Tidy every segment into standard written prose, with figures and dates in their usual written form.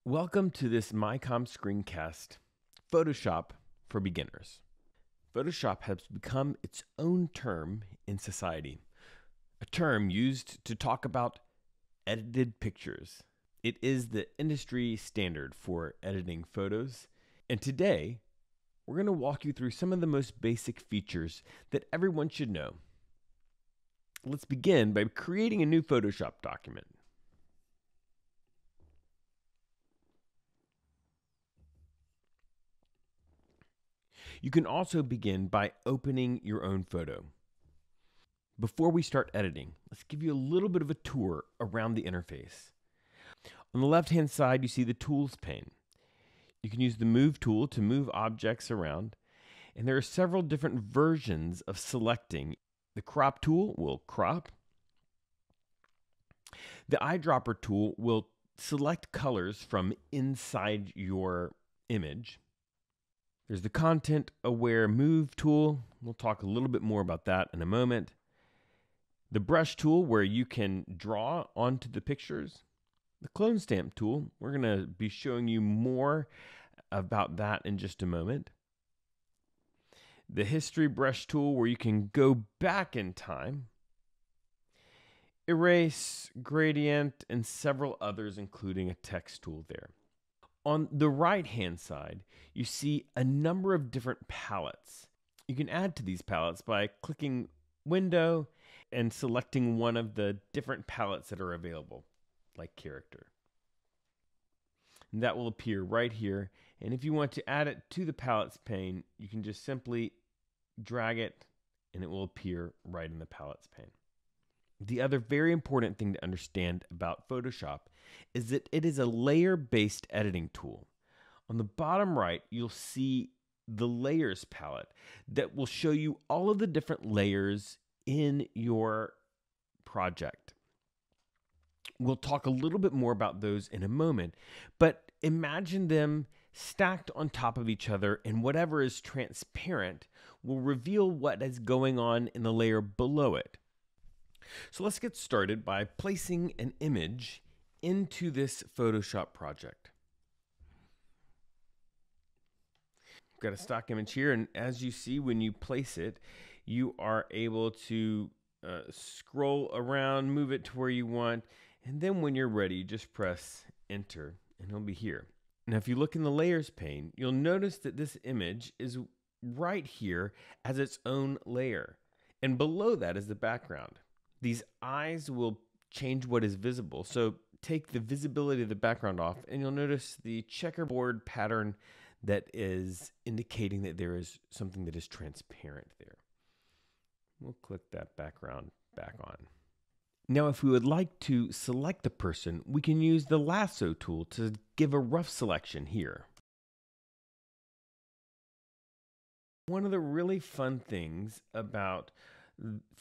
Welcome to this MyCom Screencast, Photoshop for Beginners. Photoshop has become its own term in society, a term used to talk about edited pictures. It is the industry standard for editing photos, and today we're going to walk you through some of the most basic features that everyone should know. Let's begin by creating a new Photoshop document. You can also begin by opening your own photo. Before we start editing, let's give you a little bit of a tour around the interface. On the left-hand side, you see the Tools pane. You can use the Move tool to move objects around, and there are several different versions of selecting. The Crop tool will crop. The Eyedropper tool will select colors from inside your image. There's the Content Aware Move tool. We'll talk a little bit more about that in a moment. The Brush tool, where you can draw onto the pictures. The Clone Stamp tool, we're going to be showing you more about that in just a moment. The History Brush tool, where you can go back in time. Erase, Gradient, and several others, including a text tool there. On the right-hand side, you see a number of different palettes. You can add to these palettes by clicking Window and selecting one of the different palettes that are available, like Character. And that will appear right here. And if you want to add it to the Palettes pane, you can just simply drag it and it will appear right in the Palettes pane. The other very important thing to understand about Photoshop is that it is a layer-based editing tool. On the bottom right, you'll see the Layers palette that will show you all of the different layers in your project. We'll talk a little bit more about those in a moment, but imagine them stacked on top of each other, and whatever is transparent will reveal what is going on in the layer below it. So let's get started by placing an image into this Photoshop project. I've got a stock image here, and as you see, when you place it, you are able to scroll around, move it to where you want, and then when you're ready, you just press Enter, and it'll be here. Now, if you look in the Layers pane, you'll notice that this image is right here as its own layer, and below that is the background. These eyes will change what is visible. So take the visibility of the background off, and you'll notice the checkerboard pattern that is indicating that there is something that is transparent there. We'll click that background back on. Now, if we would like to select the person, we can use the Lasso tool to give a rough selection here. One of the really fun things about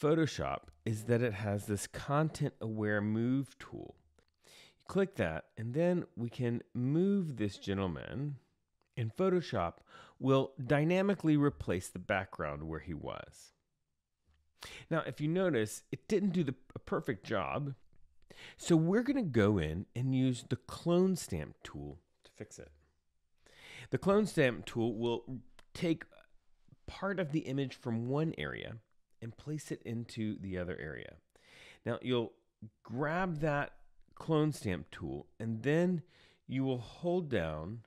Photoshop is that it has this Content Aware Move tool. You click that, and then we can move this gentleman, and Photoshop will dynamically replace the background where he was. Now, if you notice, it didn't do a perfect job, so we're going to go in and use the Clone Stamp tool to fix it. The Clone Stamp tool will take part of the image from one area and place it into the other area. Now, you'll grab that Clone Stamp tool, and then you will hold down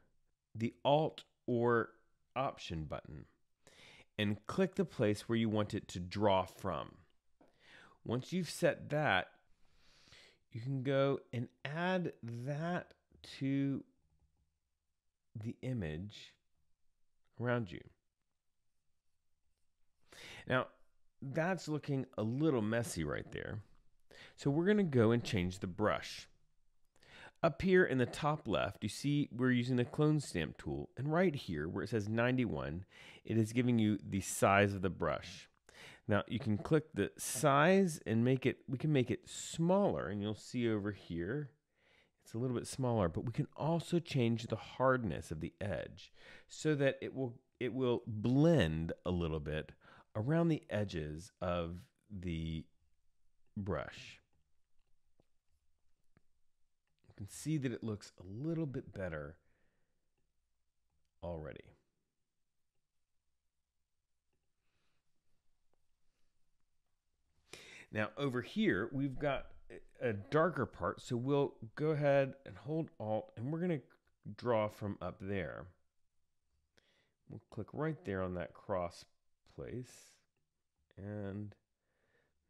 the Alt or Option button and click the place where you want it to draw from. Once you've set that, you can go and add that to the image around you. Now, that's looking a little messy right there. So we're going to go and change the brush. Up here in the top left, you see we're using the Clone Stamp tool, and right here where it says 91, it is giving you the size of the brush. Now you can click the size and we can make it smaller, and you'll see over here it's a little bit smaller, but we can also change the hardness of the edge so that it will blend a little bit around the edges of the brush. can see that it looks a little bit better already. Now over here, we've got a darker part, so we'll go ahead and hold Alt, and we're going to draw from up there. We'll click right there on that cross place, and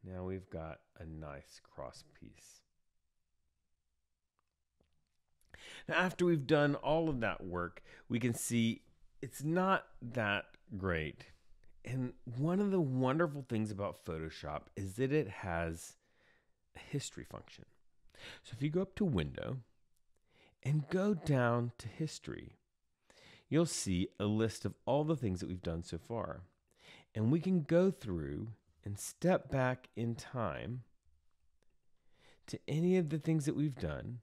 now we've got a nice cross piece. Now after we've done all of that work, we can see it's not that great. And one of the wonderful things about Photoshop is that it has a history function. So if you go up to Window and go down to History, you'll see a list of all the things that we've done so far. And we can go through and step back in time to any of the things that we've done,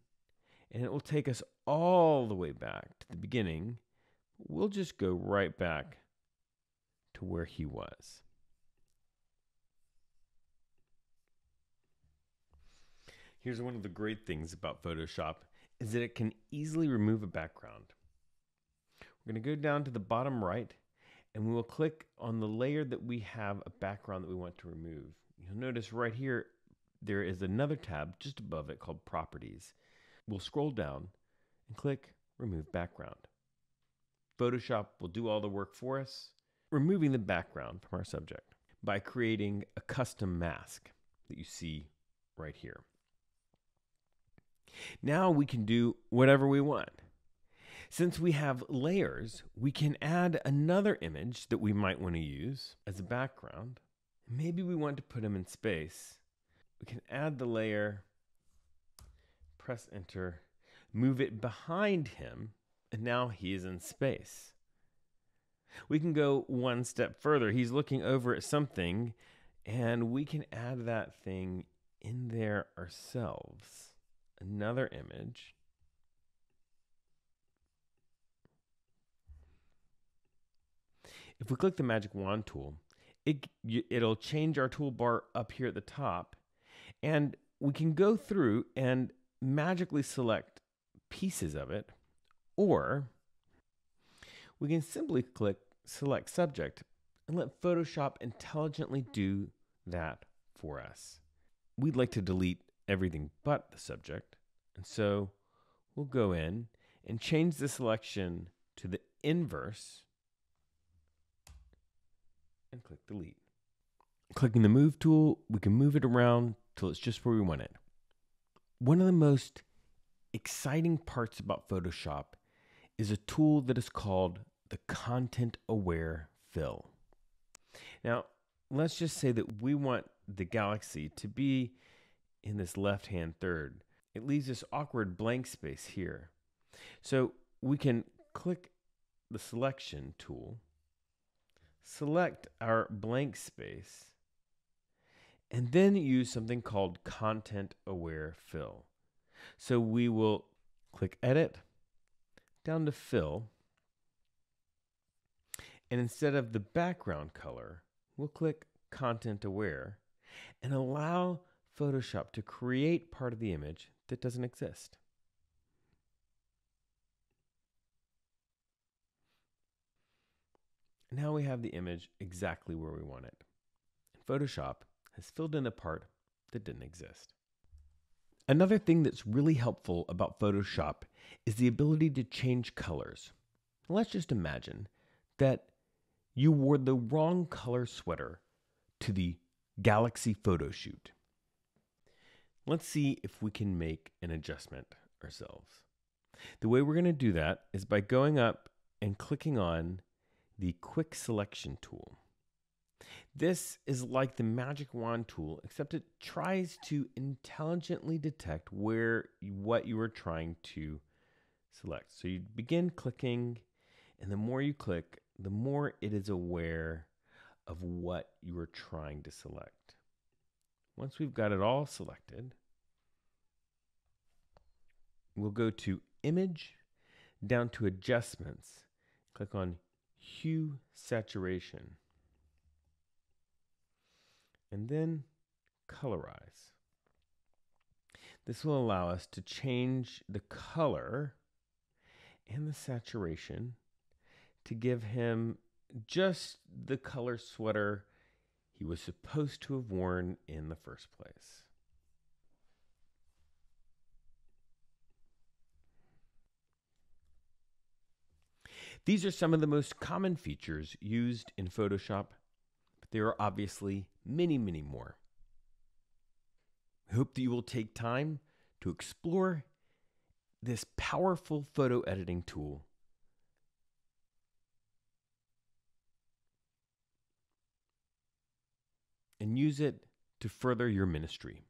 and it will take us all the way back to the beginning. We'll just go right back to where he was. Here's one of the great things about Photoshop is that it can easily remove a background. We're going to go down to the bottom right, and we will click on the layer that we have a background that we want to remove. You'll notice right here there is another tab just above it called Properties. We'll scroll down and click Remove Background. Photoshop will do all the work for us, removing the background from our subject by creating a custom mask that you see right here. Now we can do whatever we want. Since we have layers, we can add another image that we might want to use as a background. Maybe we want to put him in space. We can add the layer, press enter, move it behind him, and now he is in space. We can go one step further. He's looking over at something, and we can add that thing in there ourselves. Another image. If we click the magic wand tool, it'll change our toolbar up here at the top, and we can go through and magically select pieces of it, or we can simply click Select Subject and let Photoshop intelligently do that for us. We'd like to delete everything but the subject, and so we'll go in and change the selection to the inverse and click Delete. Clicking the Move tool, we can move it around till it's just where we want it. One of the most exciting parts about Photoshop is a tool that is called the Content Aware Fill. Now, let's just say that we want the galaxy to be in this left-hand third. It leaves this awkward blank space here. So we can click the Selection tool, select our blank space, and then use something called Content Aware Fill. So we will click Edit, down to Fill, and instead of the background color, we'll click Content Aware and allow Photoshop to create part of the image that doesn't exist. Now we have the image exactly where we want it. And Photoshop has filled in the part that didn't exist. Another thing that's really helpful about Photoshop is the ability to change colors. Let's just imagine that you wore the wrong color sweater to the Galaxy photo shoot. Let's see if we can make an adjustment ourselves. The way we're going to do that is by going up and clicking on the Quick Selection tool. This is like the magic wand tool, except it tries to intelligently detect what you are trying to select. So you begin clicking, and the more you click, the more it is aware of what you are trying to select. Once we've got it all selected, we'll go to Image, down to Adjustments, click on Hue Saturation, and then Colorize. This will allow us to change the color and the saturation to give him just the color sweater he was supposed to have worn in the first place. These are some of the most common features used in Photoshop, but there are obviously many, many more. I hope that you will take time to explore this powerful photo editing tool and use it to further your ministry.